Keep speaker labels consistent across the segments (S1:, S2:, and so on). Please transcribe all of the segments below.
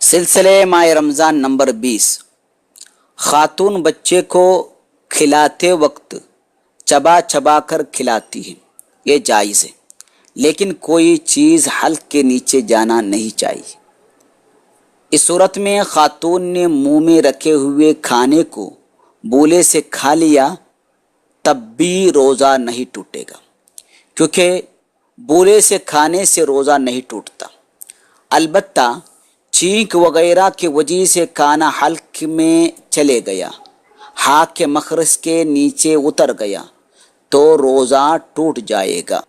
S1: سلسلے ماہ رمضان نمبر 20۔ خاتون بچے کو کھلاتے وقت چبا چبا کر کھلاتی ہے، یہ جائز ہے، لیکن کوئی چیز حلق کے نیچے جانا نہیں چاہیے۔ اس صورت میں خاتون نے منہ میں رکھے ہوئے کھانے کو بولے سے کھا لیا تب بھی روزہ نہیں ٹوٹے گا، کیونکہ بولے سے کھانے سے روزہ نہیں ٹوٹتا۔ البتہ چھینک وغیرہ کی وجہ سے کھانا حلق میں چلے گیا، ہاک کے مخرج کے نیچے اتر گیا تو روزہ ٹوٹ جائے گا۔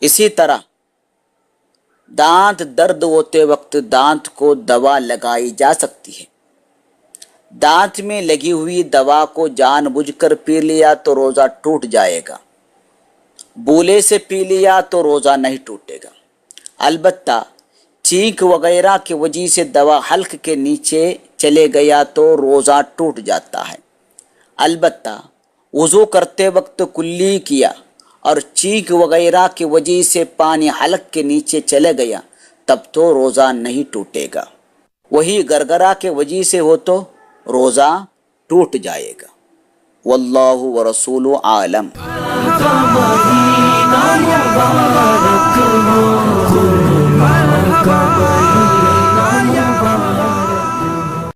S1: اسی طرح دانت درد ہوتے وقت دانت کو دوا لگائی جا سکتی ہے۔ دانت میں لگی ہوئی دوا کو جان بوجھ کر پی لیا تو روزہ ٹوٹ جائے گا، بولے سے پی لیا تو روزہ نہیں ٹوٹے گا۔ البتہ چھینک وغیرہ کی وجہ سے دوا حلق کے نیچے چلے گیا تو روزہ ٹوٹ جاتا ہے۔ البتہ وضو کرتے وقت کلی کیا اور چھینک وغیرہ کی وجہ سے پانی حلق کے نیچے چلے گیا تب تو روزہ نہیں ٹوٹے گا۔ وہی گرگرا کے وجہ سے ہو تو روزہ ٹوٹ جائے گا۔ واللہ ورسولہ عالم۔